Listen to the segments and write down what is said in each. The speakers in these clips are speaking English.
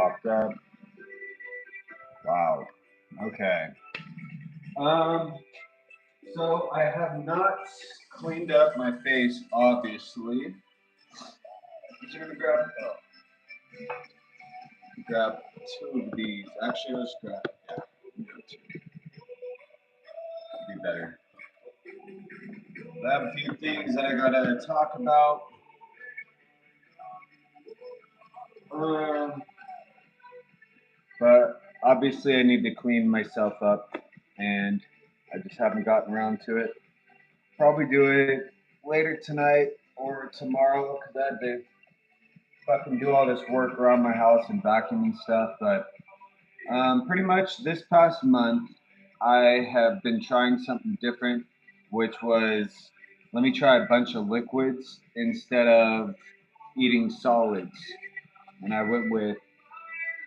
popped up. Wow. Okay. So I have not cleaned up my face, obviously. I'm just gonna grab two of these. Actually, let's grab two. Be better. I have a few things that I gotta talk about. But obviously, I need to clean myself up, and I just haven't gotten around to it. Probably do it later tonight or tomorrow because I had to fucking do all this work around my house and vacuuming stuff. But pretty much this past month, I have been trying something different, which was let me try a bunch of liquids instead of eating solids. And I went with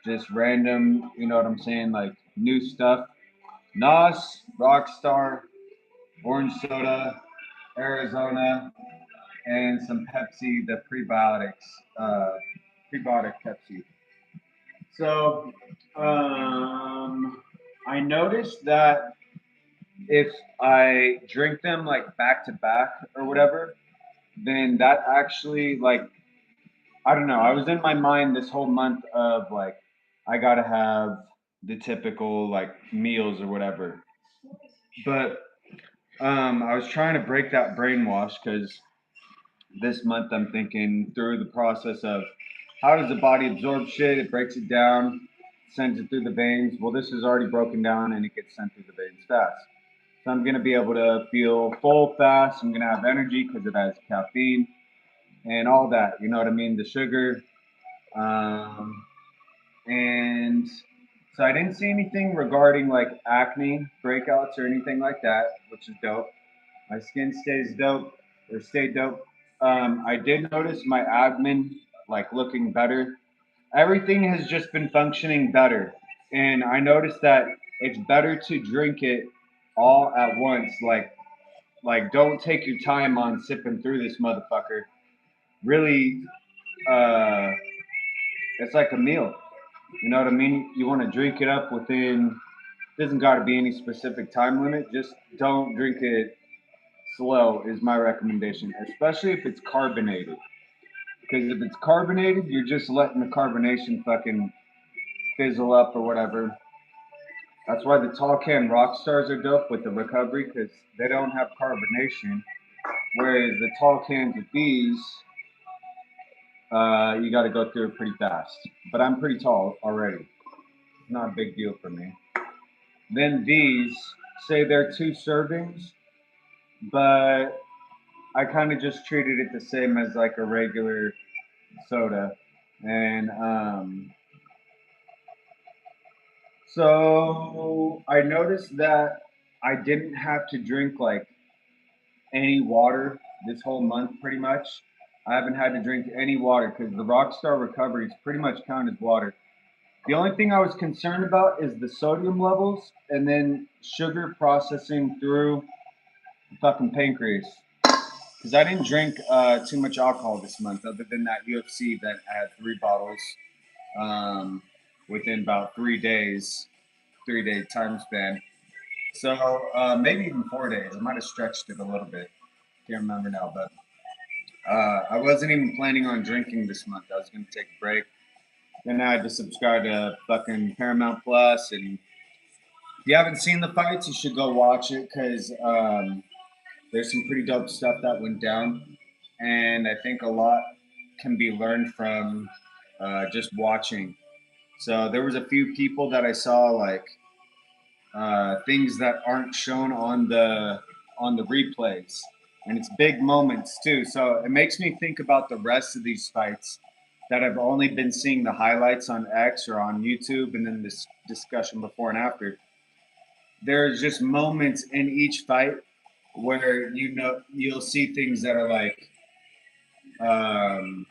just random, you know what I'm saying, like new stuff. Nos, Rockstar, Orange Soda, Arizona, and some Pepsi, the prebiotics, prebiotic Pepsi. So I noticed that if I drink them like back to back or whatever, then that actually like I don't know. I was in my mind this whole month of like I gotta have the typical like meals or whatever. But I was trying to break that brainwash because this month I'm thinking through the process of how does the body absorb shit? It breaks it down, sends it through the veins. Well, this is already broken down and it gets sent through the veins fast. So I'm gonna be able to feel full fast. I'm gonna have energy because it has caffeine and all that. You know what I mean? The sugar. Um, and so I didn't see anything regarding like acne breakouts or anything like that, which is dope. My skin stays dope or stay dope. I did notice my admin like looking better. Everything has just been functioning better, and I noticed that it's better to drink it all at once. Like don't take your time on sipping through this motherfucker. Really, uh, it's like a meal. You know what I mean? You want to drink it up within. Doesn't got to be any specific time limit. Just don't drink it slow is my recommendation, especially if it's carbonated. Because if it's carbonated, you're just letting the carbonation fucking fizzle up or whatever. That's why the tall can rock stars are dope with the recovery because they don't have carbonation. Whereas the tall cans of these, you got to go through it pretty fast. But I'm pretty tall already. Not a big deal for me. Then these say they're two servings, but I kind of just treated it the same as like a regular soda. And so I noticed that I didn't have to drink like any water this whole month pretty much. I haven't had to drink any water because the Rockstar Recovery is pretty much counted as water. The only thing I was concerned about is the sodium levels and then sugar processing through the fucking pancreas. Because I didn't drink too much alcohol this month, other than that UFC that I had 3 bottles um, within about 3 days, 3 day time span. So maybe even 4 days. I might have stretched it a little bit. Can't remember now, but I wasn't even planning on drinking this month. I was going to take a break. Then I had to subscribe to fucking Paramount Plus, and if you haven't seen the fights, you should go watch it because there's some pretty dope stuff that went down, and I think a lot can be learned from just watching. So there was a few people that I saw like things that aren't shown on the replays, and it's big moments too. So it makes me think about the rest of these fights that I've only been seeing the highlights on X or on YouTube, and then this discussion before and after. There's just moments in each fight where you know you'll see things that are like um,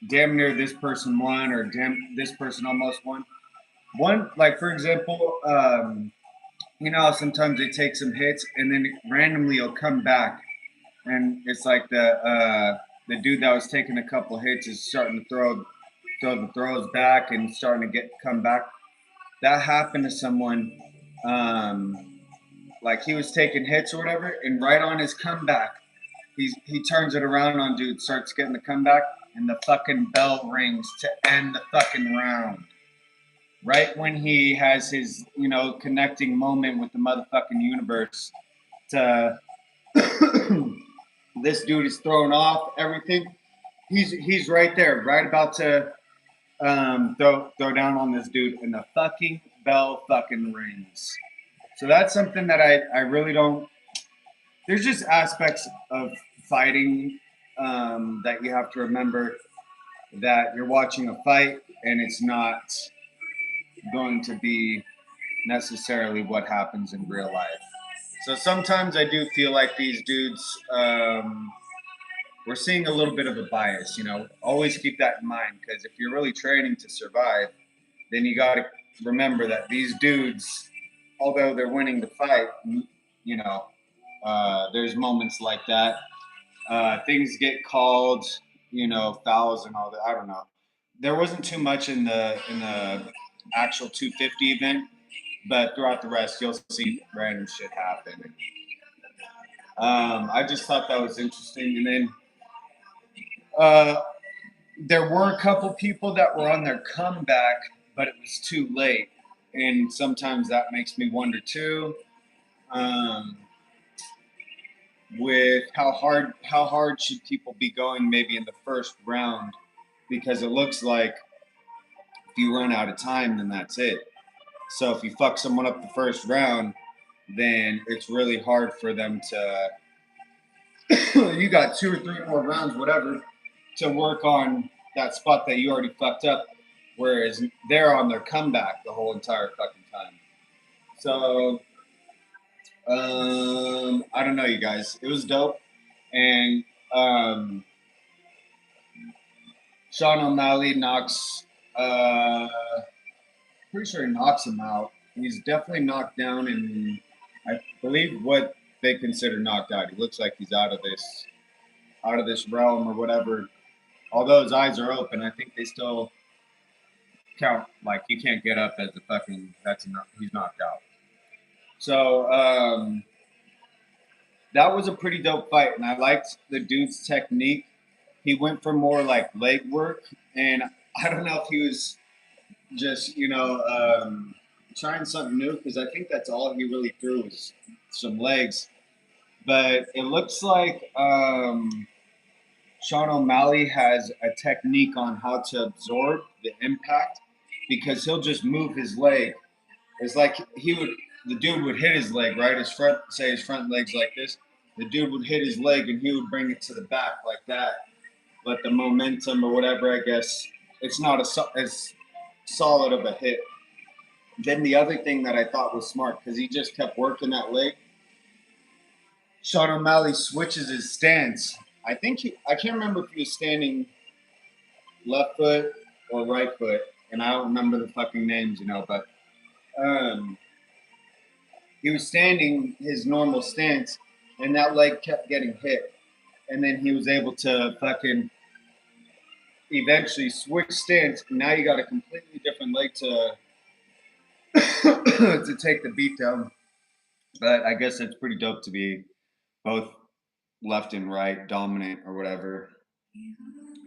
damn near this person won or damn this person almost won. One like for example, you know sometimes they take some hits and then randomly it'll come back and it's like the dude that was taking a couple hits is starting to throw the throws back and starting to come back. That happened to someone. Like he was taking hits or whatever, and right on his comeback, he turns it around on dude, starts getting the comeback, and the fucking bell rings to end the fucking round. Right when he has his, connecting moment with the motherfucking universe, to this dude is thrown off everything. He's right there, right about to throw down on this dude, and the fucking bell fucking rings. So that's something that I really don't. There's just aspects of fighting that you have to remember, that you're watching a fight and it's not going to be necessarily what happens in real life. So sometimes I do feel like these dudes, we're seeing a little bit of a bias. Always keep that in mind, because if you're really training to survive, then you got to remember that these dudes, although they're winning the fight, there's moments like that. Things get called, fouls and all that. I don't know. There wasn't too much in the actual 250 event, but throughout the rest, you'll see random shit happen. I just thought that was interesting. And then uh, there were a couple people that were on their comeback, but it was too late, and sometimes that makes me wonder too. Um, with how hard should people be going maybe in the first round, because it looks like if you run out of time, then that's it. So if you fuck someone up the first round, then it's really hard for them to. You got 2 or 3 more rounds, whatever, to work on that spot that you already fucked up, whereas they're on their comeback the whole entire fucking time. So I don't know, you guys. It was dope, and um, Sean O'Malley knocks. Pretty sure he knocks him out. He's definitely knocked down, and I believe what they consider knocked out. He looks like he's out of this realm or whatever. Although his eyes are open, I think they still count like you can't get up as the fucking he's knocked out. So that was a pretty dope fight, and I liked the dude's technique. He went for more like leg work, and I don't know if he was just trying something new, because I think that's all he really threw was some legs. But it looks like Sean O'Malley has a technique on how to absorb the impact, because he'll just move his leg. It's like the dude would hit his leg, right? His front leg's like this. The dude would hit his leg and he would bring it to the back like that. But the momentum or whatever, I guess, it's not as solid of a hit. Then the other thing that I thought was smart, because he just kept working that leg, Sean O'Malley switches his stance. I can't remember if he was standing left foot or right foot, and I don't remember the fucking names, but um, he was standing his normal stance, and that leg kept getting hit. And then he was able to fucking eventually switch stance. And now you got a completely different leg to to take the beat down. But I guess it's pretty dope to be both left and right dominant or whatever.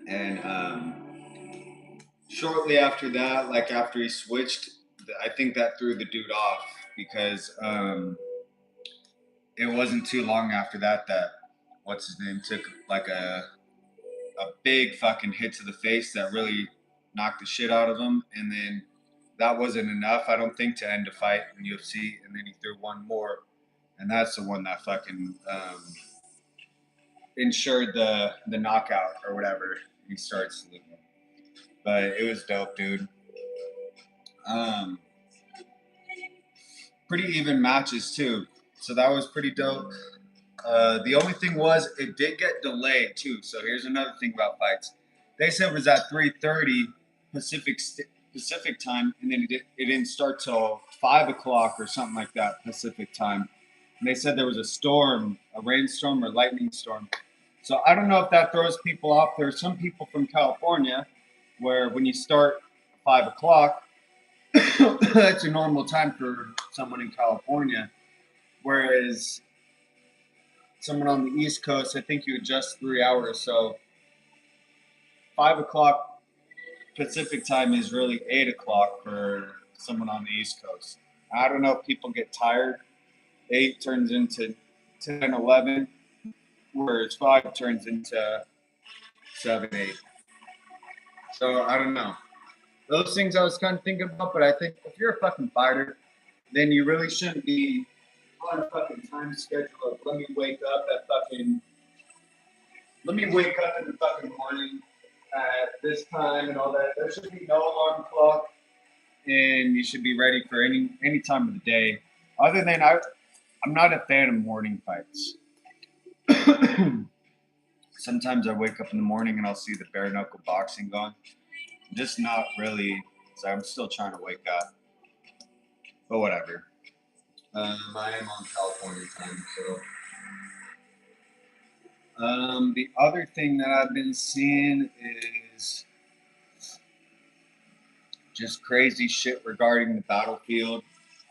And shortly after that, like after he switched, I think that threw the dude off, because it wasn't too long after that what's his name took like a big fucking hit to the face that really knocked the shit out of him, and then that wasn't enough, I don't think, to end a fight in UFC. And then he threw one more, and that's the one that fucking ensured the knockout or whatever. He starts losing. But it was dope, dude. Um, Pretty even matches too, so that was pretty dope. The only thing was it did get delayed too. So here's another thing about fights. They said it was at 3:30 Pacific time, and then it didn't start till 5 o'clock or something like that Pacific time. And they said there was a storm, a rainstorm or lightning storm. So I don't know if that throws people off. There are some people from California where when you start 5 o'clock, that's a normal time for someone in California. Whereas someone on the East Coast, I think you adjust 3 hours. So 5 o'clock Pacific time is really 8 o'clock for someone on the East Coast. I don't know if people get tired. 8 turns into 10, 11, whereas 5 turns into 7, 8. So I don't know. Those things I was kind of thinking about, but I think if you're a fucking fighter, then you really shouldn't be on a fucking time schedule of let me wake up in the fucking morning at this time and all that. There should be no alarm clock, and you should be ready for any time of the day. Other than I'm not a fan of morning fights. Sometimes I wake up in the morning and I'll see the bare knuckle boxing going. Just not really. So I'm still trying to wake up, but whatever. I am on California time, so. The other thing that I've been seeing is just crazy shit regarding the battlefield.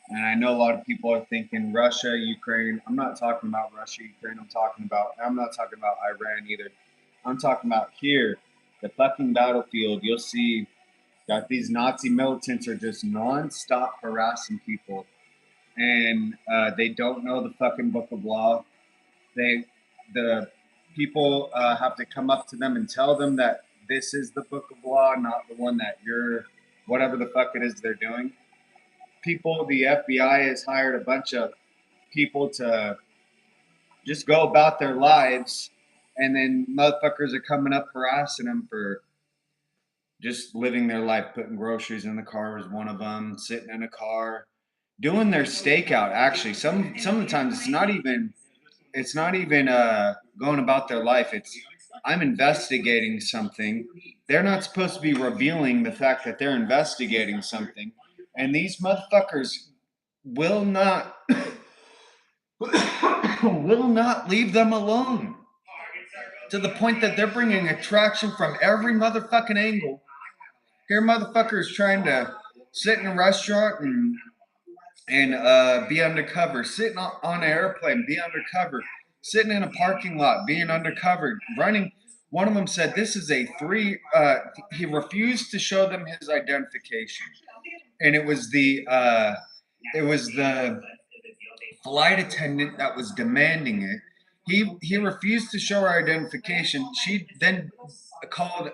And I know a lot of people are thinking Russia, Ukraine. I'm not talking about Russia, Ukraine. I'm not talking about Iran either. I'm talking about here, the fucking battlefield. You'll see that these Nazi militants are just nonstop harassing people. And they don't know the fucking book of law. The people have to come up to them and tell them that this is the book of law, not the one that you're, whatever the fuck it is they're doing. The FBI has hired a bunch of people to just go about their lives, and then motherfuckers are coming up harassing them for just living their life, putting groceries in the car was one of them, sitting in a car, doing their stakeout. Actually, sometimes it's not even going about their life. It's I'm investigating something. They're not supposed to be revealing the fact that they're investigating something, and these motherfuckers will not will not leave them alone. To the point that they're bringing attraction from every motherfucking angle. Here, motherfuckers trying to sit in a restaurant and be undercover, sitting on an airplane, be undercover, sitting in a parking lot, being undercover, running. One of them said this is a three. He refused to show them his identification, and it was the flight attendant that was demanding it. He refused to show her identification. She then called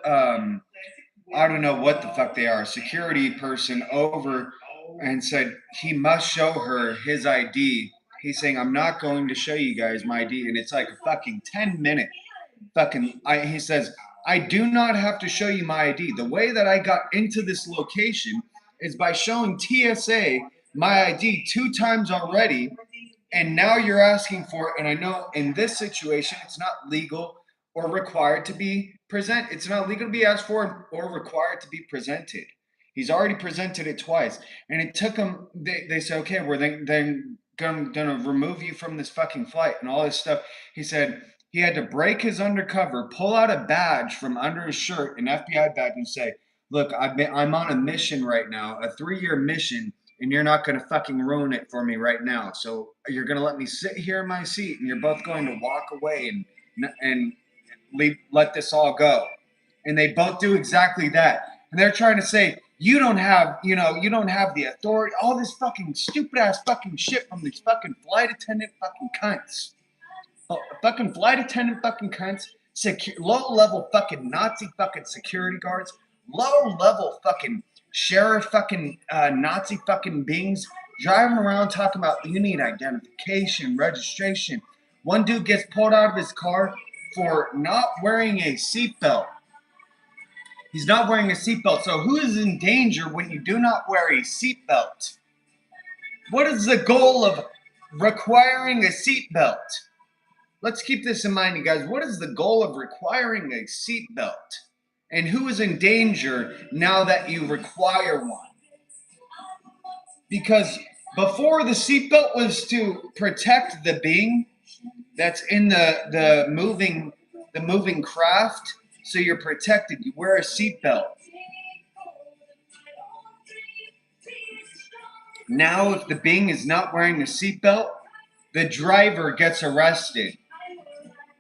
I don't know what the fuck they are, a security person over and said he must show her his ID. He's saying, I'm not going to show you guys my ID. And it's like a fucking 10-minute he says, I do not have to show you my ID. The way that I got into this location is by showing TSA my ID 2 times already. And now you're asking for it. And I know in this situation, it's not legal or required to be present. It's not legal to be asked for or required to be presented. He's already presented it twice, and it took him. They said, "Okay, we're then gonna remove you from this fucking flight and all this stuff." He said he had to break his undercover, pull out a badge from under his shirt, an FBI badge, and say, "Look, I'm on a mission right now, a 3-year mission." And you're not going to fucking ruin it for me right now. So you're going to let me sit here in my seat, and you're both going to walk away and let this all go. And they both do exactly that. And they're trying to say you don't have the authority. All this fucking stupid ass fucking shit from these fucking flight attendant fucking cunts. Fucking flight attendant fucking cunts. Low level fucking Nazi fucking security guards. Low level fucking sheriff fucking Nazi fucking beings driving around talking about you need identification, registration. One dude gets pulled out of his car for not wearing a seatbelt. He's not wearing a seatbelt. So who is in danger when you do not wear a seatbelt? What is the goal of requiring a seatbelt? Let's keep this in mind, you guys. What is the goal of requiring a seatbelt? And who is in danger now that you require one? Because before the seatbelt was to protect the being that's in the moving craft, so you're protected. You wear a seatbelt. Now, if the Bing is not wearing a seatbelt, the driver gets arrested.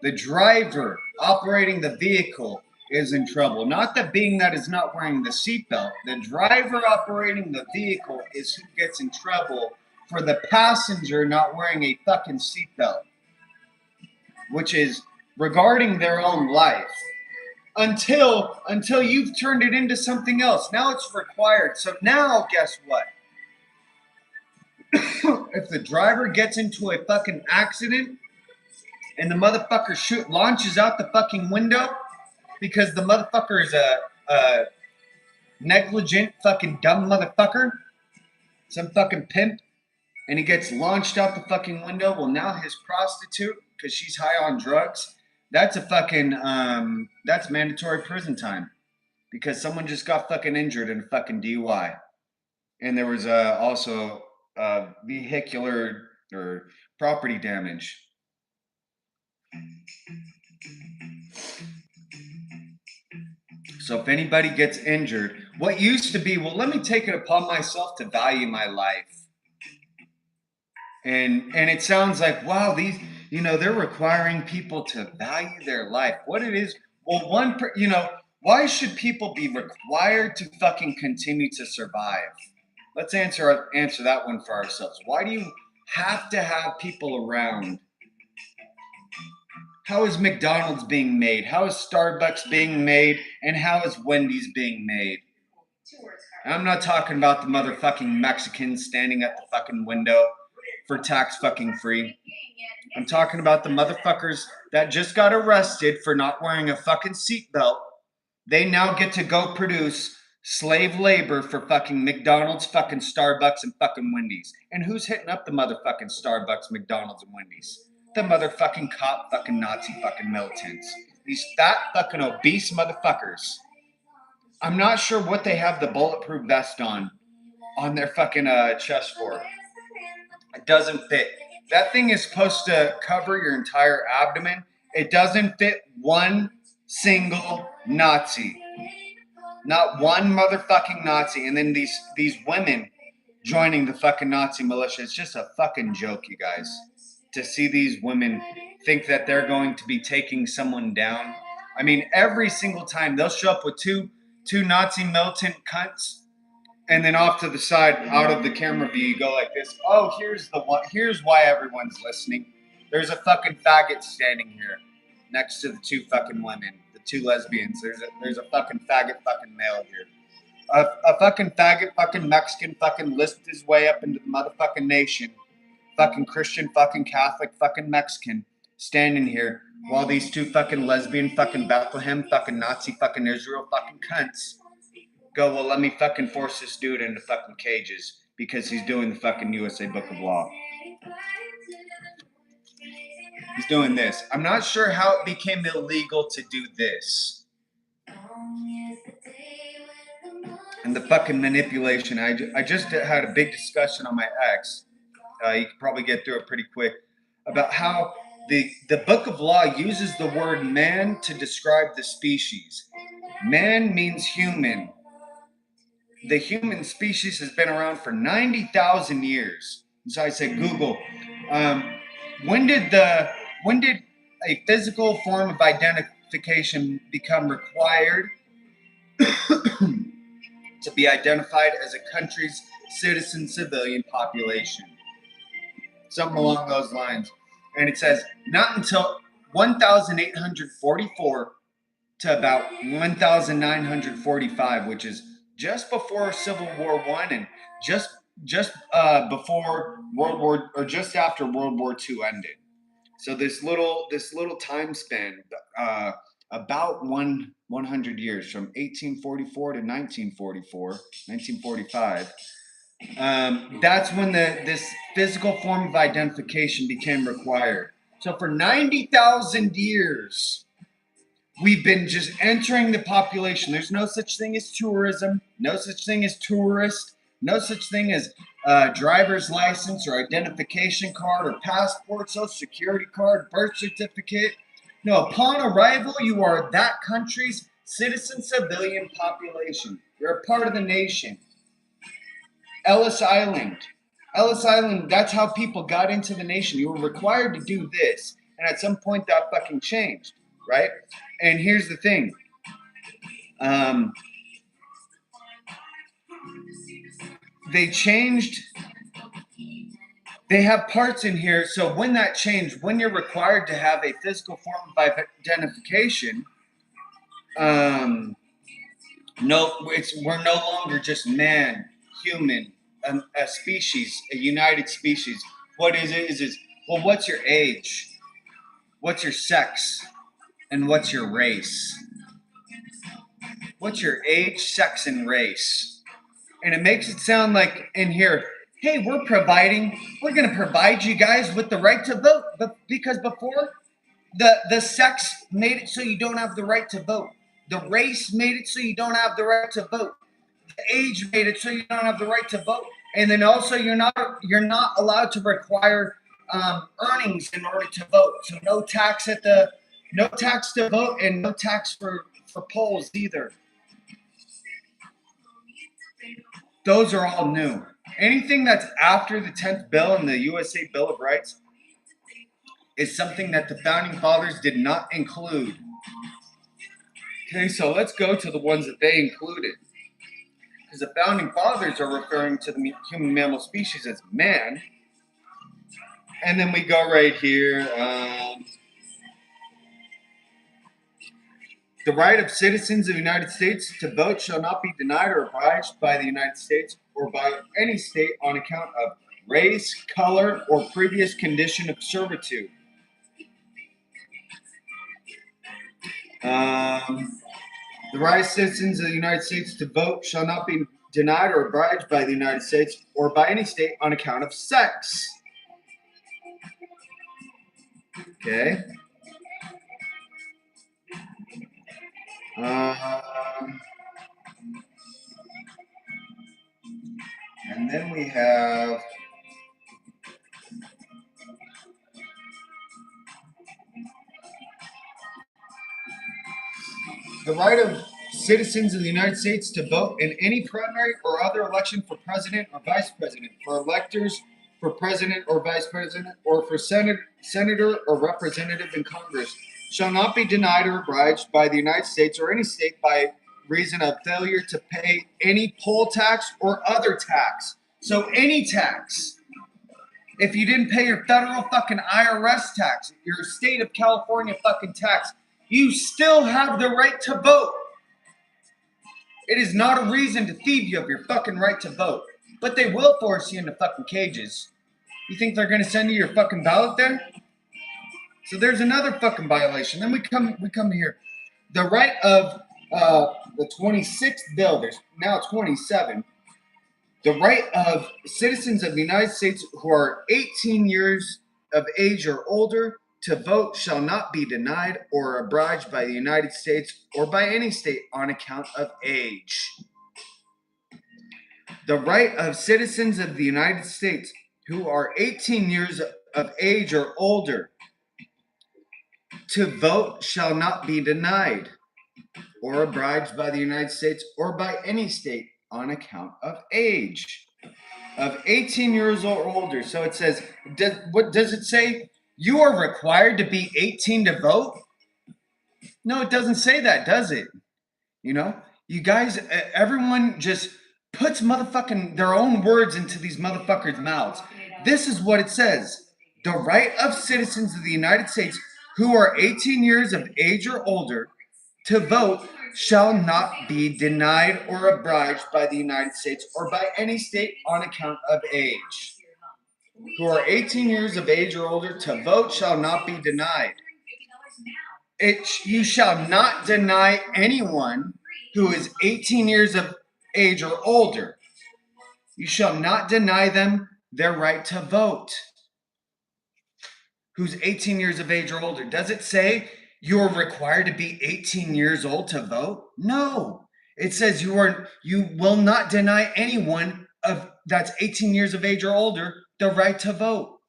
The driver operating the vehicle is in trouble. Not the Bing that is not wearing the seatbelt. The driver operating the vehicle is who gets in trouble for the passenger not wearing a fucking seatbelt, which is regarding their own life. Until you've turned it into something else. Now it's required. So now, guess what? If the driver gets into a fucking accident and the motherfucker launches out the fucking window because the motherfucker is a negligent fucking dumb motherfucker, some fucking pimp, and he gets launched out the fucking window, well, now his prostitute, because she's high on drugs, that's a fucking that's mandatory prison time because someone just got fucking injured in a fucking DUI. And there was also vehicular or property damage. So if anybody gets injured, what used to be, well, let me take it upon myself to value my life. And it sounds like, wow, these, they're requiring people to value their life. What it is, well, why should people be required to fucking continue to survive? Let's answer that one for ourselves. Why do you have to have people around? How is McDonald's being made? How is Starbucks being made? And how is Wendy's being made? I'm not talking about the motherfucking Mexicans standing at the fucking window for tax fucking free. I'm talking about the motherfuckers that just got arrested for not wearing a fucking seatbelt. They now get to go produce slave labor for fucking McDonald's, fucking Starbucks, and fucking Wendy's. And who's hitting up the motherfucking Starbucks, McDonald's, and Wendy's? The motherfucking cop fucking Nazi fucking militants. These fat fucking obese motherfuckers. I'm not sure what they have the bulletproof vest on their fucking chest for. It doesn't fit. That thing is supposed to cover your entire abdomen. It doesn't fit one single Nazi. Not one motherfucking Nazi. And then these women joining the fucking Nazi militia. It's just a fucking joke, you guys. To see these women think that they're going to be taking someone down. I mean, every single time they'll show up with two Nazi militant cunts, and then off to the side, out of the camera view, you go like this. Oh, here's why everyone's listening. There's a fucking faggot standing here next to the two fucking women, the two lesbians. There's a fucking faggot fucking male here. A fucking faggot fucking Mexican fucking lisped his way up into the motherfucking nation. Fucking Christian fucking Catholic fucking Mexican standing here while these two fucking lesbian fucking Bethlehem fucking Nazi fucking Israel fucking cunts go, well, let me fucking force this dude into fucking cages because he's doing the fucking USA Book of Law. He's doing this. I'm not sure how it became illegal to do this. And the fucking manipulation. I just had a big discussion on my ex. You can probably get through it pretty quick about how the Book of Law uses the word man to describe the species. Man means human. The human species has been around for 90,000 years. So I said, Google, when did a physical form of identification become required to be identified as a country's citizen civilian population? Something along those lines. And it says not until 1844 to about 1945, which is just before Civil War I and just before World War, or just after World War II ended. So this little time span, about 100 years, from 1844 to 1945. That's when this physical form of identification became required. So for 90,000 years, we've been just entering the population. There's no such thing as tourism, no such thing as tourist, no such thing as driver's license or identification card or passport, social security card, birth certificate. No, upon arrival, you are that country's citizen civilian population. You're a part of the nation. Ellis Island. Ellis Island, that's how people got into the nation. You were required to do this. And at some point that fucking changed, right? And here's the thing. They changed. They have parts in here. So when that changed, when you're required to have a physical form of identification, no, we're no longer just man, human, a species, a united species. What is it? Is well, what's your age? What's your sex? And what's your race? What's your age, sex, and race? And it makes it sound like in here, hey, we're going to provide you guys with the right to vote. But because before, the sex made it so you don't have the right to vote. The race made it so you don't have the right to vote. The age made it so you don't have the right to vote. And then also you're not allowed to require earnings in order to vote. So no tax to vote, and no tax for polls either. Those are all new. Anything that's after the 10th bill in the USA Bill of Rights is something that the founding fathers did not include. Okay, so let's go to the ones that they included. Because the founding fathers are referring to the human mammal species as man. And then we go right here. The right of citizens of the United States to vote shall not be denied or obliged by the United States or by any state on account of race, color, or previous condition of servitude. The right of citizens of the United States to vote shall not be denied or obliged by the United States or by any state on account of sex. Okay. And then we have the right of citizens of the United States to vote in any primary or other election for president or vice president, for electors, for president or vice president, or for senator or representative in Congress shall not be denied or obliged by the United States or any state by reason of failure to pay any poll tax or other tax. So any tax. If you didn't pay your federal fucking IRS tax, your state of California fucking tax, you still have the right to vote. It is not a reason to thieve you of your fucking right to vote. But they will force you into fucking cages. You think they're going to send you your fucking ballot there? So there's another fucking violation. Then we come here. The right of the 26th bill, there's now 27. The right of citizens of the United States who are 18 years of age or older to vote shall not be denied or obliged by the United States or by any state on account of age. The right of citizens of the United States who are 18 years of age or older to vote shall not be denied or obliged by the United States or by any state on account of age. Of 18 years or older. So it says, what does it say? You are required to be 18 to vote? No, it doesn't say that, does it? You know, you guys, everyone just puts motherfucking their own words into these motherfuckers' mouths. This is what it says. The right of citizens of the United States who are 18 years of age or older to vote shall not be denied or obliged by the United States or by any state on account of age. Who are 18 years of age or older to vote shall not be denied. You shall not deny anyone who is 18 years of age or older. You shall not deny them their right to vote. Who's 18 years of age or older. Does it say you're required to be 18 years old to vote? No. It says you will not deny anyone that's 18 years of age or older the right to vote.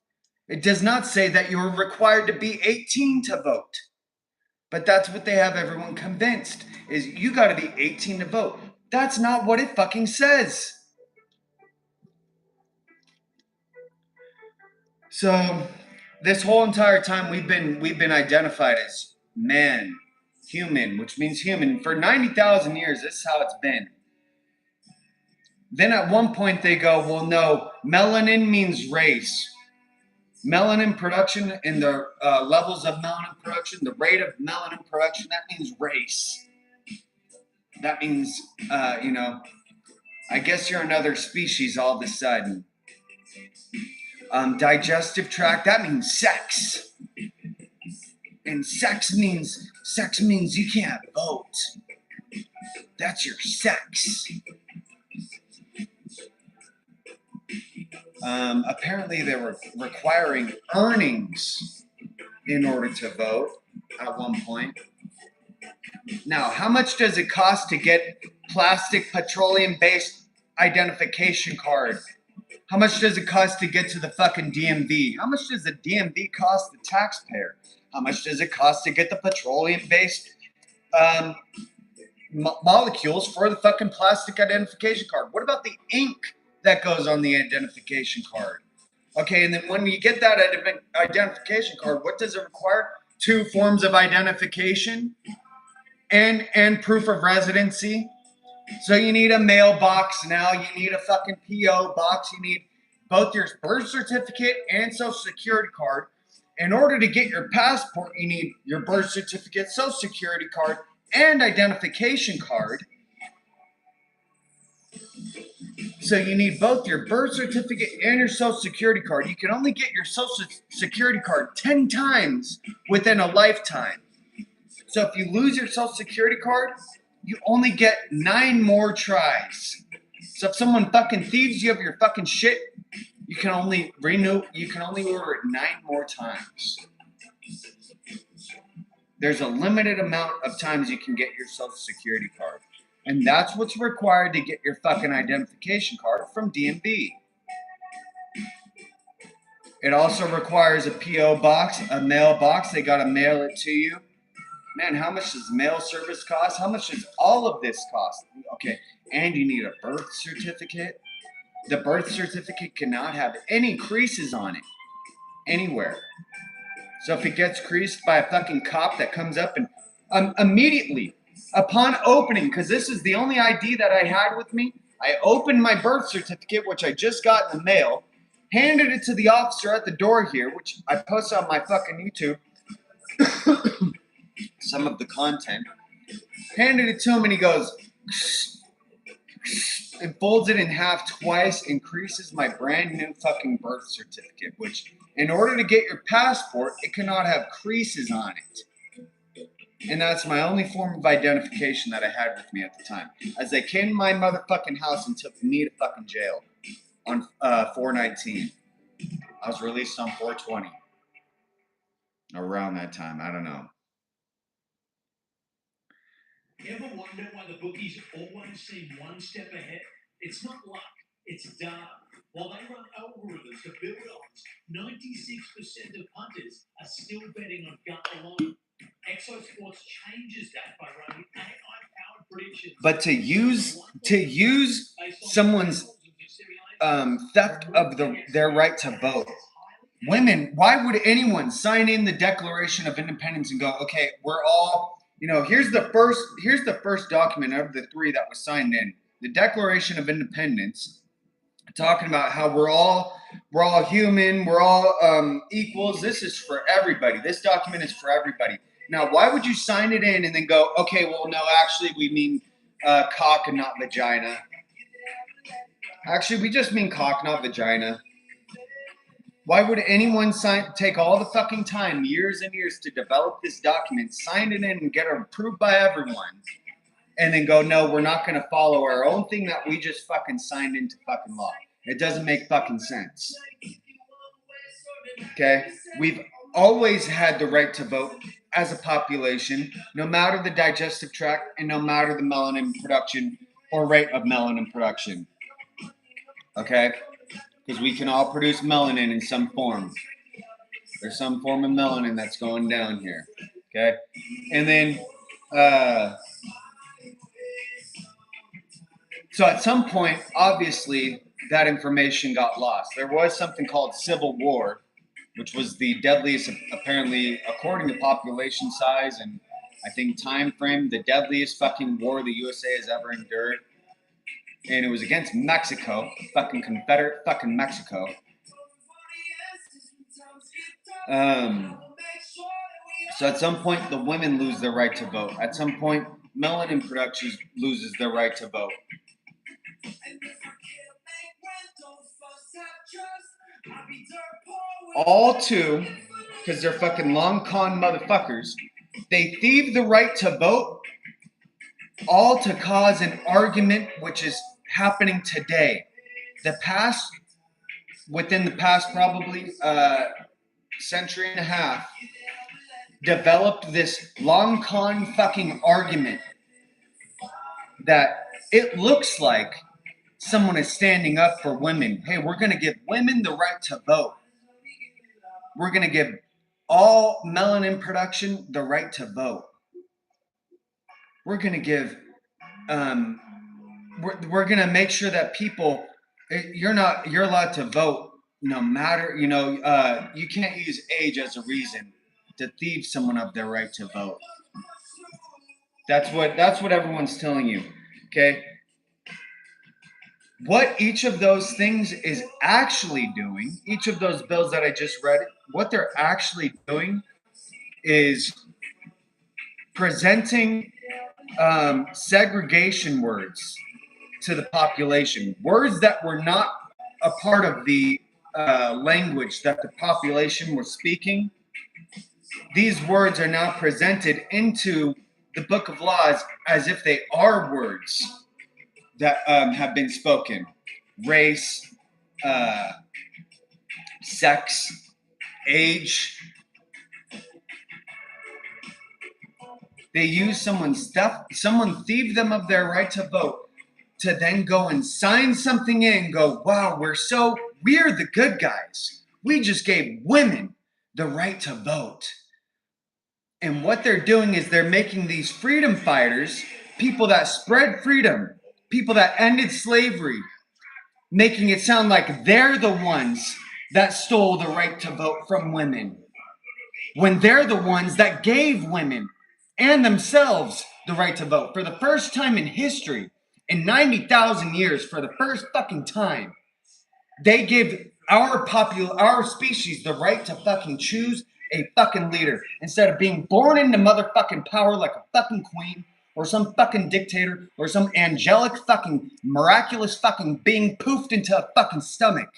It does not say that you're required to be 18 to vote. But that's what they have everyone convinced, is you got to be 18 to vote. That's not what it fucking says. So this whole entire time we've been identified as man, human, which means human for 90,000 years. This is how it's been. Then at one point they go, well, no, melanin means race. Melanin production and the levels of melanin production, the rate of melanin production, that means race. That means, I guess you're another species all of a sudden. Digestive tract, that means sex. And sex means you can't vote. That's your sex. Apparently they were requiring earnings in order to vote at one point. Now, how much does it cost to get plastic petroleum-based identification card? How much does it cost to get to the fucking DMV? How much does the DMV cost the taxpayer? How much does it cost to get the petroleum-based molecules for the fucking plastic identification card? What about the ink that goes on the identification card? Okay, and then when you get that identification card, what does it require? 2 forms of identification and proof of residency. So you need a mailbox now. You need a fucking P.O. box. You need both your birth certificate and social security card. In order to get your passport, you need your birth certificate, social security card, and identification card. So you need both your birth certificate and your social security card. You can only get your social security card 10 times within a lifetime. So if you lose your social security card, you only get 9 more tries. So if someone fucking thieves you of your fucking shit, you can only order it 9 more times. There's a limited amount of times you can get your social security card. And that's what's required to get your fucking identification card from DMV. It also requires a P.O. box, a mailbox. They gotta mail it to you. Man, how much does mail service cost? How much does all of this cost? Okay, and you need a birth certificate. The birth certificate cannot have any creases on it anywhere. So if it gets creased by a fucking cop that comes up and immediately upon opening, because this is the only ID that I had with me, I opened my birth certificate, which I just got in the mail, handed it to the officer at the door here, which I post on my fucking YouTube. Some of the content, handed it to him, and he goes and folds it in half twice and creases my brand new fucking birth certificate, which in order to get your passport, it cannot have creases on it. And that's my only form of identification that I had with me at the time, as they came to my motherfucking house and took me to fucking jail on 4/19. I was released on 4/20. Around that time, I don't know. Ever wonder why the bookies always seem one step ahead? It's not luck, it's data. While they run algorithms to build odds, 96% of punters are still betting on gut alone. Exosports changes that by running AI-powered predictions. But to use someone's theft of their right to vote. Women, why would anyone sign in the Declaration of Independence and go, okay, we're all, here's the first document of the 3 that was signed in, the Declaration of Independence, talking about how we're all human, we're all equals. This is for everybody. This document is for everybody. Now, why would you sign it in and then go, okay, well, no, actually, we mean cock and not vagina. Actually, we just mean cock, not vagina. Why would anyone take all the fucking time, years and years, to develop this document, sign it in, and get it approved by everyone, and then go, no, we're not going to follow our own thing that we just fucking signed into fucking law? It doesn't make fucking sense. Okay? We've always had the right to vote as a population, no matter the digestive tract and no matter the melanin production or rate of melanin production. Okay? Because we can all produce melanin in some form. There's some form of melanin that's going down here. Okay? And then, so at some point, obviously, that information got lost. There was something called Civil War. which was the deadliest, apparently, according to population size and I think time frame, the deadliest fucking war the USA has ever endured. And it was against Mexico, fucking Confederate fucking Mexico. So at some point, the women lose their right to vote. At some point, Melanin Productions loses their right to vote. All to, because they're fucking long con motherfuckers, they thieve the right to vote, all to cause an argument which is happening today. Within the past probably century and a half, developed this long con fucking argument that it looks like someone is standing up for women. Hey, we're going to give women the right to vote. We're going to give all melanin production the right to vote. We're going to give, we're going to make sure that people, you're allowed to vote no matter, you can't use age as a reason to thieve someone of their right to vote. That's what everyone's telling you, okay? What each of those things is actually doing, each of those bills that I just read, what they're actually doing is presenting segregation words to the population, words that were not a part of the language that the population was speaking. These words are now presented into the Book of Laws as if they are words that have been spoken. Race, sex, age. They use someone's stuff, someone thieved them of their right to vote, to then go and sign something in and go, wow, we're the good guys. We just gave women the right to vote. And what they're doing is they're making these freedom fighters, people that spread freedom, people that ended slavery, making it sound like they're the ones that stole the right to vote from women, when they're the ones that gave women and themselves the right to vote. For the first time in history, in 90,000 years, for the first fucking time, they give our species the right to fucking choose a fucking leader instead of being born into motherfucking power like a fucking queen or some fucking dictator or some angelic fucking miraculous fucking being poofed into a fucking stomach.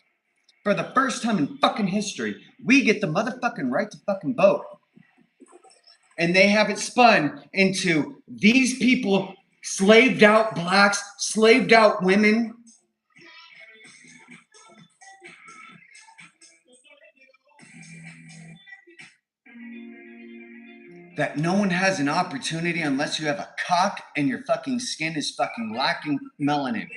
For the first time in fucking history, we get the motherfucking right to fucking vote. And they have it spun into these people slaved out blacks, slaved out women. That no one has an opportunity unless you have a cock and your fucking skin is fucking lacking melanin.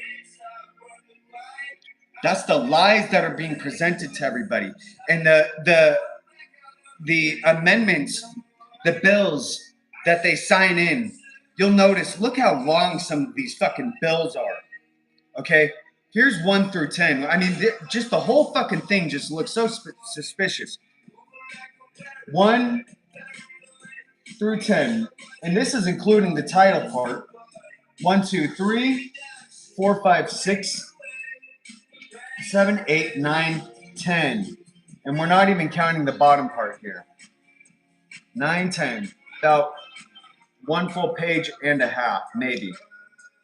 That's the lies that are being presented to everybody. And the amendments, the bills that they sign in, you'll notice, look how long some of these fucking bills are. Okay? Here's 1 through 10. I mean, just the whole fucking thing just looks so suspicious. 1 through 10. And this is including the title part. 1, 2, 3, 4, 5, 6, 7, 8, 9, 10. And we're not even counting the bottom part here. 9, 10. About 1 full page and a half, maybe.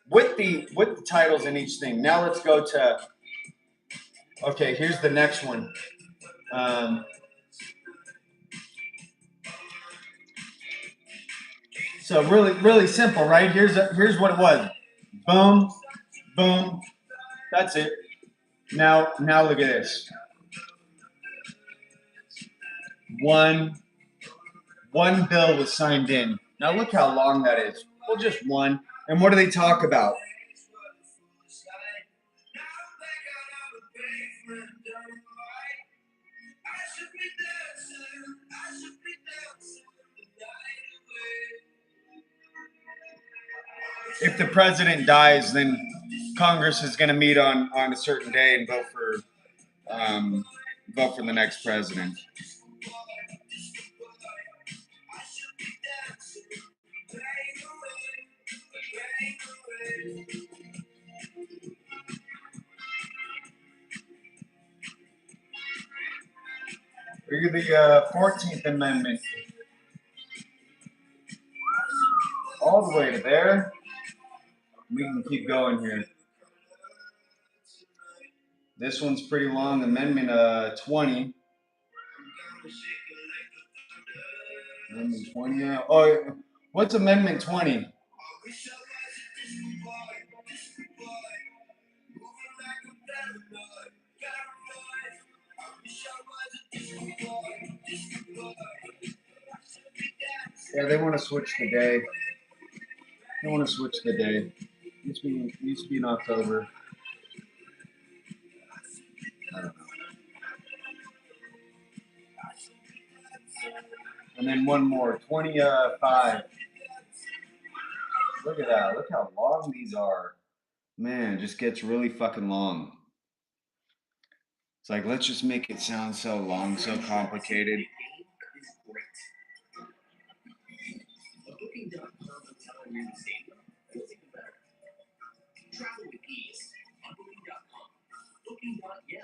With the titles in each thing. Now let's go to, okay, here's the next one. So really simple, right? Here's what it was. Boom, boom. That's it. Now look at this. One bill was signed in. Now look how long that is. Well, just one. And what do they talk about? If the president dies, then Congress is going to meet on a certain day and vote for vote for the next president. Look at the 14th Amendment. All the way to there. We can keep going here. This one's pretty long. Amendment 20. Amendment 20. Oh, what's Amendment 20? Yeah, they want to switch the day. They want to switch the day. Used to be in October. I don't know. And then one more, 25. Look at that. Look how long these are. Man, it just gets really fucking long. It's like, let's just make it sound so long, so complicated. Travel with ease on Booking.com. Booking.yeah.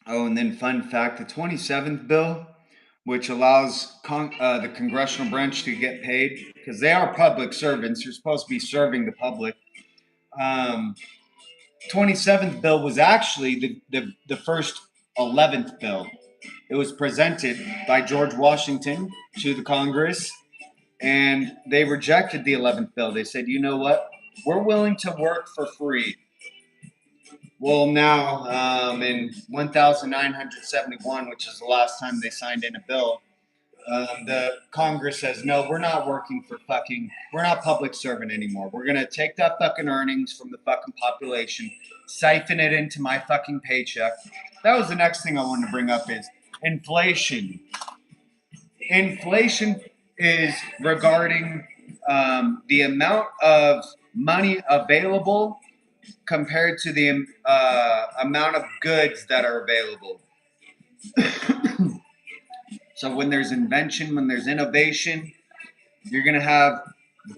Oh, and then fun fact, the 27th bill, which allows the congressional branch to get paid, because they are public servants. You're supposed to be serving the public. 27th bill was actually the first 11th bill. It was presented by George Washington to the Congress, and they rejected the 11th bill. They said, you know what? We're willing to work for free. Well, now in 1971, which is the last time they signed in a bill, the Congress says, no, we're not working for we're not public servant anymore. We're going to take that fucking earnings from the fucking population, siphon it into my fucking paycheck. That was the next thing I wanted to bring up is inflation. Inflation is regarding the amount of money available compared to the amount of goods that are available. So when there's invention, when there's innovation, you're going to have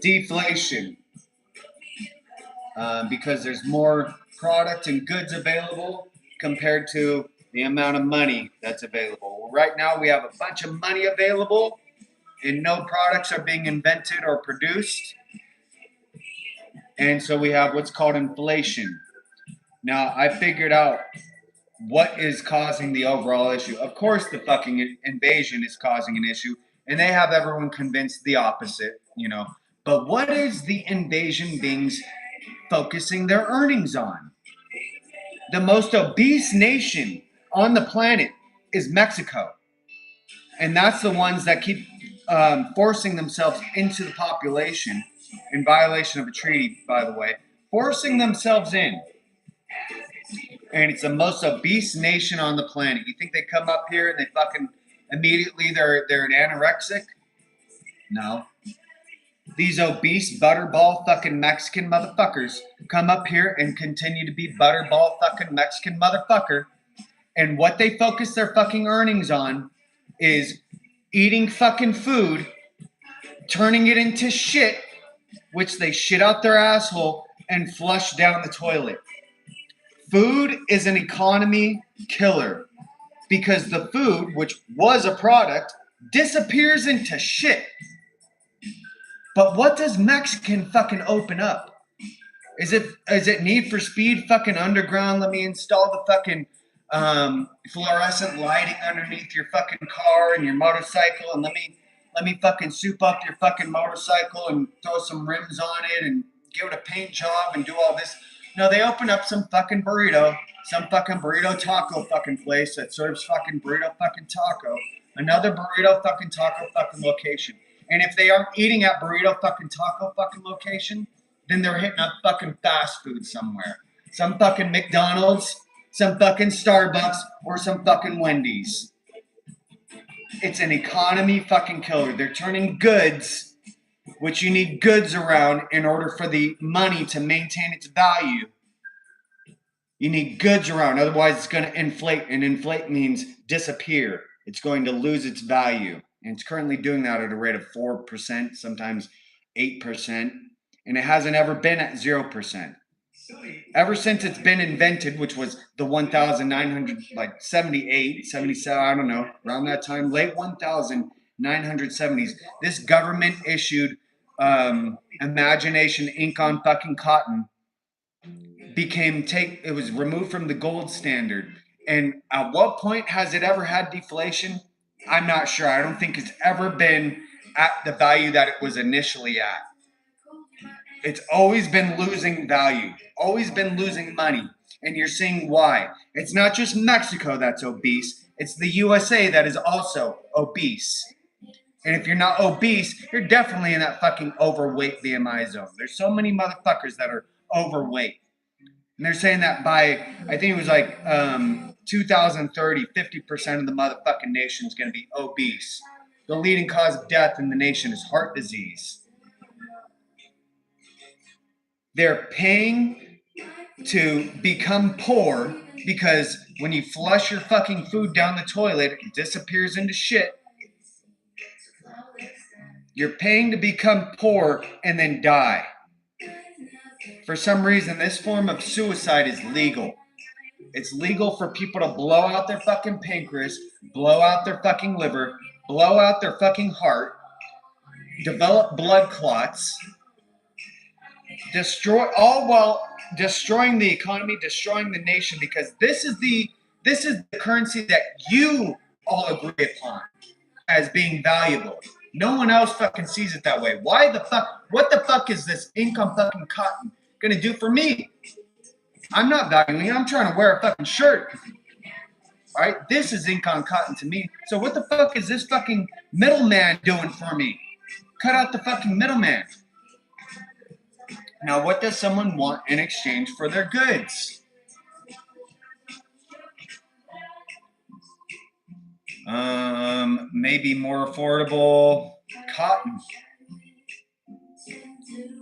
deflation because there's more product and goods available compared to the amount of money that's available. Well, right now we have a bunch of money available and no products are being invented or produced. And so we have what's called inflation. Now, I figured out what is causing the overall issue. Of course, the fucking invasion is causing an issue, and they have everyone convinced the opposite, you know. But what is the invasion beings focusing their earnings on? The most obese nation on the planet is Mexico. And that's the ones that keep forcing themselves into the population in violation of a treaty, by the way, forcing themselves in. And it's the most obese nation on the planet. You think they come up here and they fucking immediately they're an anorexic? No. These obese butterball fucking Mexican motherfuckers come up here and continue to be butterball fucking Mexican motherfucker. And what they focus their fucking earnings on is eating fucking food, turning it into shit, which they shit out their asshole and flush down the toilet. Food is an economy killer because the food, which was a product, disappears into shit. But what does Mexican fucking open up? Is it Need for Speed fucking underground? Let me install the fucking fluorescent lighting underneath your fucking car and your motorcycle, and let me fucking soup up your fucking motorcycle and throw some rims on it and give it a paint job and do all this. No, they open up some fucking burrito taco fucking place that serves fucking burrito fucking taco. Another burrito fucking taco fucking location. And if they aren't eating at burrito fucking taco fucking location, then they're hitting up fucking fast food somewhere. Some fucking McDonald's, some fucking Starbucks, or some fucking Wendy's. It's an economy fucking killer. They're turning goods, which you need goods around in order for the money to maintain its value. You need goods around, otherwise it's going to inflate, and inflate means disappear. It's going to lose its value, and it's currently doing that at a rate of 4%, sometimes 8%, and it hasn't ever been at 0%. Ever since it's been invented, which was the 1978, 77, I don't know, around that time, late 1970s, this government issued Imagination ink on fucking cotton it was removed from the gold standard. And at what point has it ever had deflation? I'm not sure. I don't think it's ever been at the value that it was initially at. It's always been losing value, always been losing money. And you're seeing why. It's not just Mexico that's obese, it's the USA that is also obese. And if you're not obese, you're definitely in that fucking overweight BMI zone. There's so many motherfuckers that are overweight. And they're saying that by, I think it was like 2030, 50% of the motherfucking nation is going to be obese. The leading cause of death in the nation is heart disease. They're paying to become poor because when you flush your fucking food down the toilet, it disappears into shit. You're paying to become poor and then die. For some reason, this form of suicide is legal. It's legal for people to blow out their fucking pancreas, blow out their fucking liver, blow out their fucking heart, develop blood clots, destroy, all while destroying the economy, destroying the nation, because this is the currency that you all agree upon as being valuable. No one else fucking sees it that way. Why the fuck? What the fuck is this ink on fucking cotton gonna do for me? I'm not valuing it. I'm trying to wear a fucking shirt. All right, this is ink on cotton to me. So what the fuck is this fucking middleman doing for me? Cut out the fucking middleman. Now, what does someone want in exchange for their goods? Maybe more affordable cotton.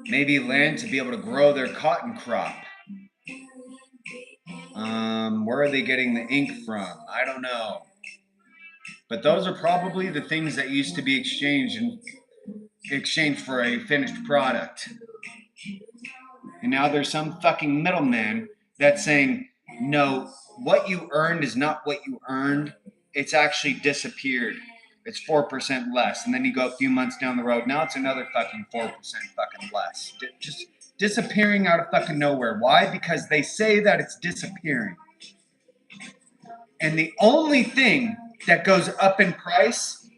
Maybe land to be able to grow their cotton crop. Where are they getting the ink from? I don't know. But those are probably the things that used to be exchanged for a finished product. And now there's some fucking middleman that's saying, no, what you earned is not what you earned. It's actually disappeared. It's 4% less. And then you go a few months down the road. Now it's another fucking 4% fucking less. Just disappearing out of fucking nowhere. Why? Because they say that it's disappearing. And the only thing that goes up in price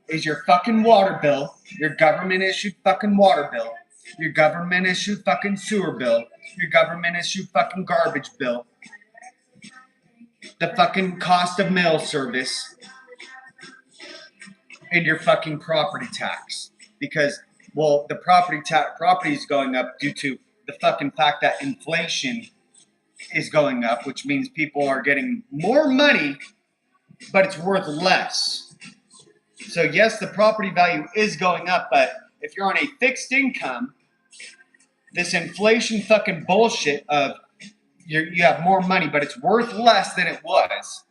is your fucking water bill, your government issued fucking water bill, your government issued fucking sewer bill, your government issued fucking garbage bill, the fucking cost of mail service, and your fucking property tax. Because, well, the property is going up due to the fucking fact that inflation is going up, which means people are getting more money, but it's worth less. So yes, the property value is going up, but if you're on a fixed income, this inflation fucking bullshit of you have more money, but it's worth less than it was,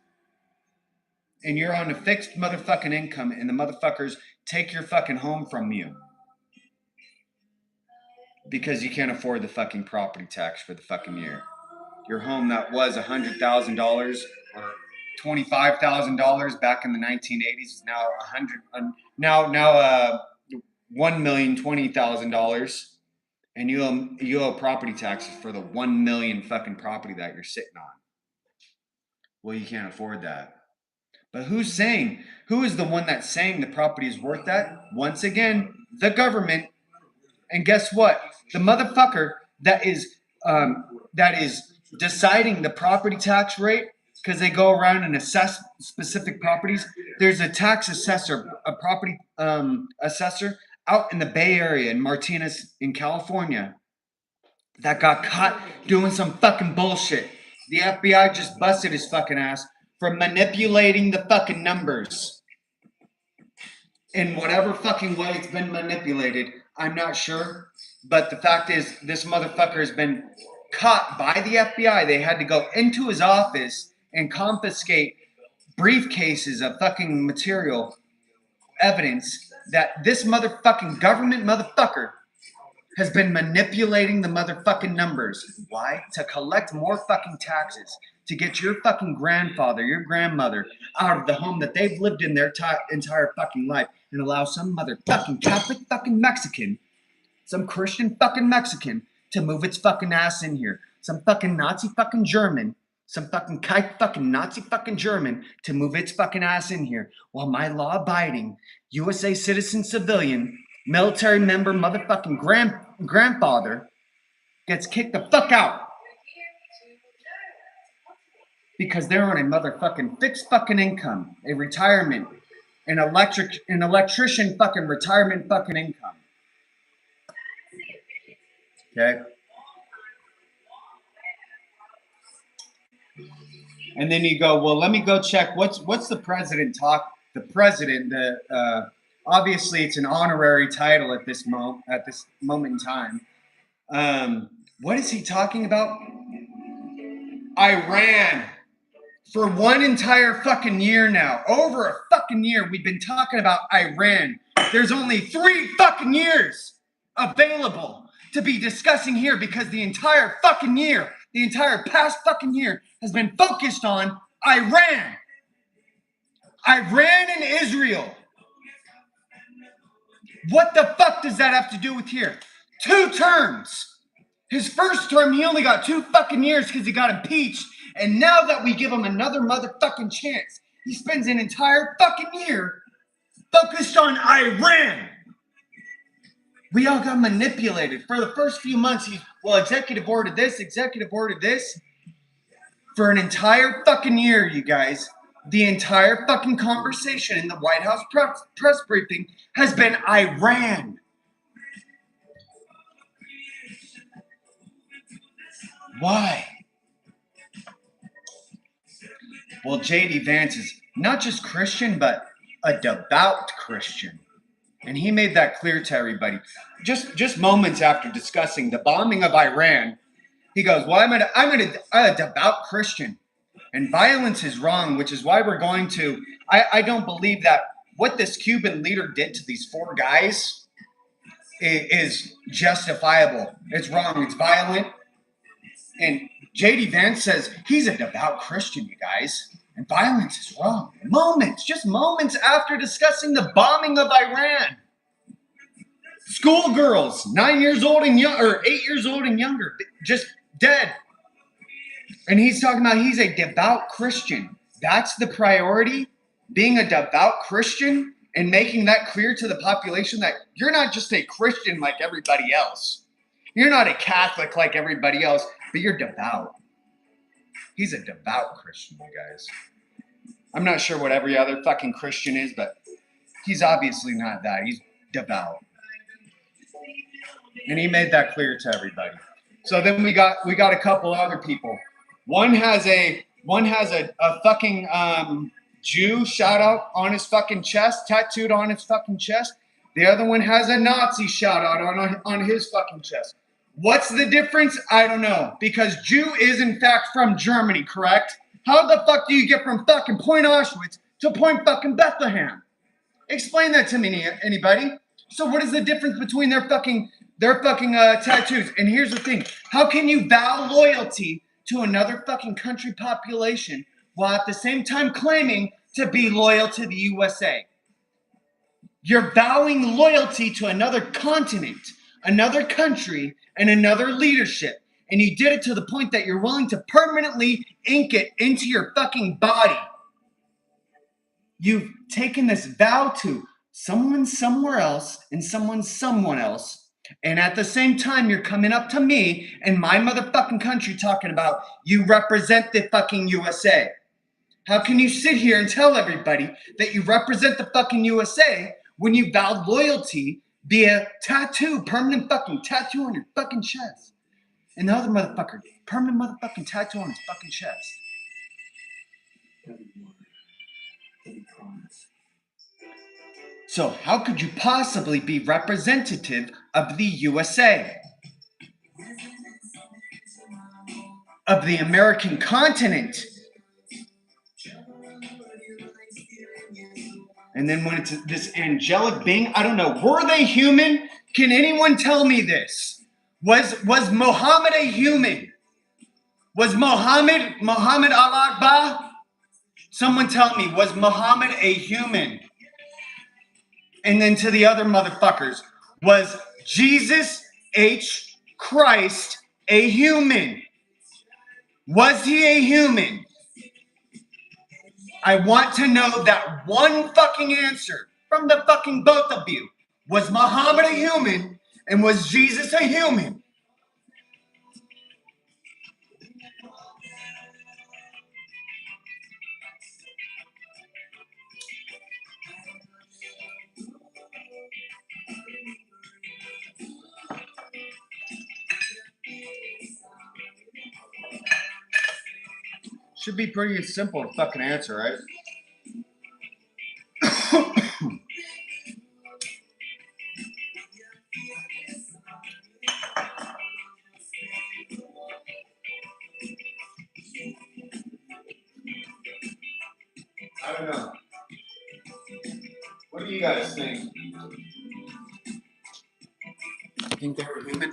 and you're on a fixed motherfucking income, and the motherfuckers take your fucking home from you because you can't afford the fucking property tax for the fucking year. Your home that was $100,000 or $25,000 back in the 1980s is now $1,020,000, and you owe property taxes for the 1 million fucking property that you're sitting on. Well, you can't afford that. But who is the one that's saying the property is worth that? Once again, the government. And guess what? The motherfucker that is deciding the property tax rate, because they go around and assess specific properties, there's a tax assessor, a property assessor out in the Bay Area in Martinez in California that got caught doing some fucking bullshit. The FBI just busted his fucking ass for manipulating the fucking numbers. In whatever fucking way it's been manipulated, I'm not sure. But the fact is, this motherfucker has been caught by the FBI. They had to go into his office and confiscate briefcases of fucking material evidence that this motherfucking government motherfucker has been manipulating the motherfucking numbers. Why? To collect more fucking taxes. To get your fucking grandfather, your grandmother out of the home that they've lived in their entire fucking life and allow some motherfucking Catholic fucking Mexican, some Christian fucking Mexican to move its fucking ass in here. Some fucking Nazi fucking German, some fucking kike fucking Nazi fucking German to move its fucking ass in here while my law-abiding USA citizen civilian military member motherfucking grandfather gets kicked the fuck out because they're on a motherfucking fixed fucking income, a retirement, an electrician fucking retirement fucking income. Okay. And then you go, well, let me go check what's the president talk. The president, obviously it's an honorary title at this moment in time. What is he talking about? Iran. For one entire fucking year now, over a fucking year, we've been talking about Iran. There's only 3 fucking years available to be discussing here because the entire fucking year, the entire past fucking year has been focused on Iran. Iran and Israel. What the fuck does that have to do with here? 2 terms. His first term, he only got 2 fucking years because he got impeached. And now that we give him another motherfucking chance, he spends an entire fucking year focused on Iran. We all got manipulated. For the first few months, executive ordered this, executive ordered this. For an entire fucking year, you guys, the entire fucking conversation in the White House press briefing has been Iran. Why? Well, J.D. Vance is not just Christian, but a devout Christian. And he made that clear to everybody. Just moments after discussing the bombing of Iran, he goes, well, I'm a devout Christian. And violence is wrong, which is why we're going to... I don't believe that what this Cuban leader did to these 4 guys is justifiable. It's wrong. It's violent. And J.D. Vance says he's a devout Christian, you guys. And violence is wrong. Just moments after discussing the bombing of Iran. Schoolgirls, 9 years old and or 8 years old and younger, just dead. And he's talking about he's a devout Christian. That's the priority? Being a devout Christian and making that clear to the population that you're not just a Christian like everybody else. You're not a Catholic like everybody else, but you're devout. He's a devout Christian, you guys. I'm not sure what every other fucking Christian is, but he's obviously not that. He's devout. And he made that clear to everybody. So then we got a couple other people. One has a fucking Jew shout out on his fucking chest, tattooed on his fucking chest. The other one has a Nazi shout out on his fucking chest. What's the difference? I don't know. Because Jew is in fact from Germany, correct? How the fuck do you get from fucking Point Auschwitz to Point fucking Bethlehem? Explain that to me, anybody. So what is the difference between their fucking tattoos? And here's the thing. How can you vow loyalty to another fucking country population while at the same time claiming to be loyal to the USA? You're vowing loyalty to another continent, another country, and another leadership. And you did it to the point that you're willing to permanently ink it into your fucking body. You've taken this vow to someone somewhere else and someone else. And at the same time, you're coming up to me and my motherfucking country talking about you represent the fucking USA. How can you sit here and tell everybody that you represent the fucking USA when you vowed loyalty via tattoo, permanent fucking tattoo on your fucking chest? And the other motherfucker, permanent motherfucking tattoo on his fucking chest. So how could you possibly be representative of the USA? Of the American continent? And then when it's this angelic being, I don't know, were they human? Can anyone tell me this? Was Muhammad a human? Was Muhammad al-Akbar? Someone tell me, was Muhammad a human? And then to the other motherfuckers, was Jesus H. Christ a human? Was he a human? I want to know that one fucking answer from the fucking both of you. Was Muhammad a human? And was Jesus a human? Should be pretty simple to fucking answer, right? I don't know. What do you guys think? You think they were human?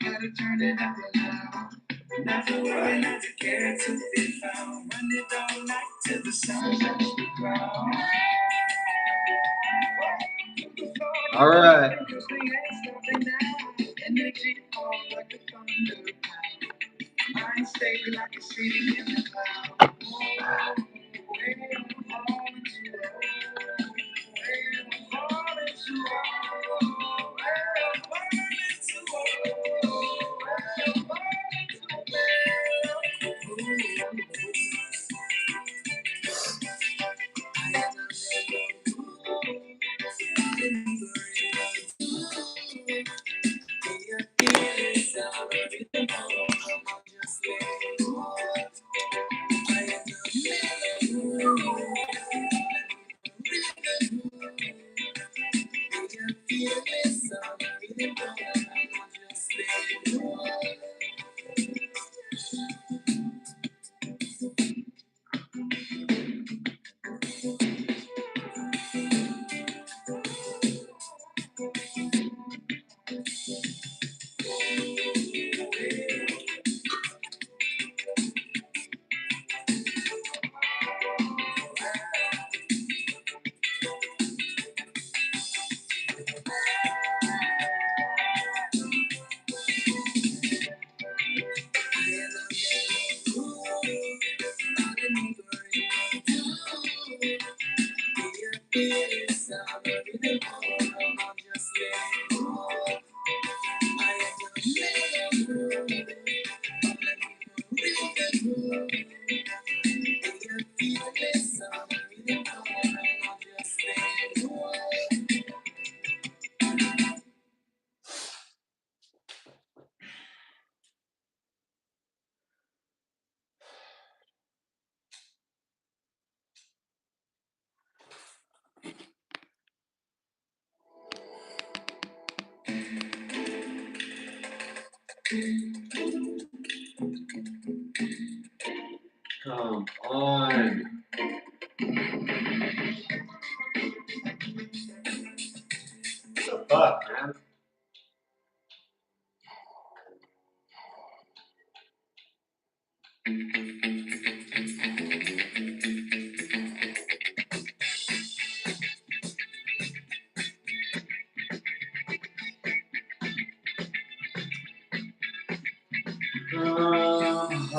Gotta turn it up now. Not to worry, not to care, to be found. Run it all night till the sun touches the ground. All right. Energy all like a thunder. Mind stay like a city in the cloud. Come on. What the fuck, man?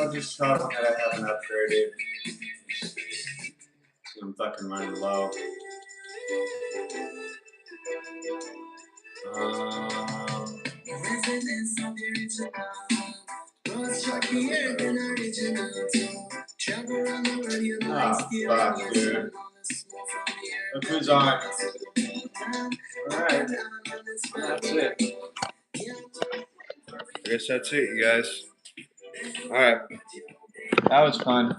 I'll just tell them that I haven't upgraded. I'm fucking running low. Fuck, dude. Look who's on. Alright. That's it. I guess that's it, you guys. Alright. That was fun.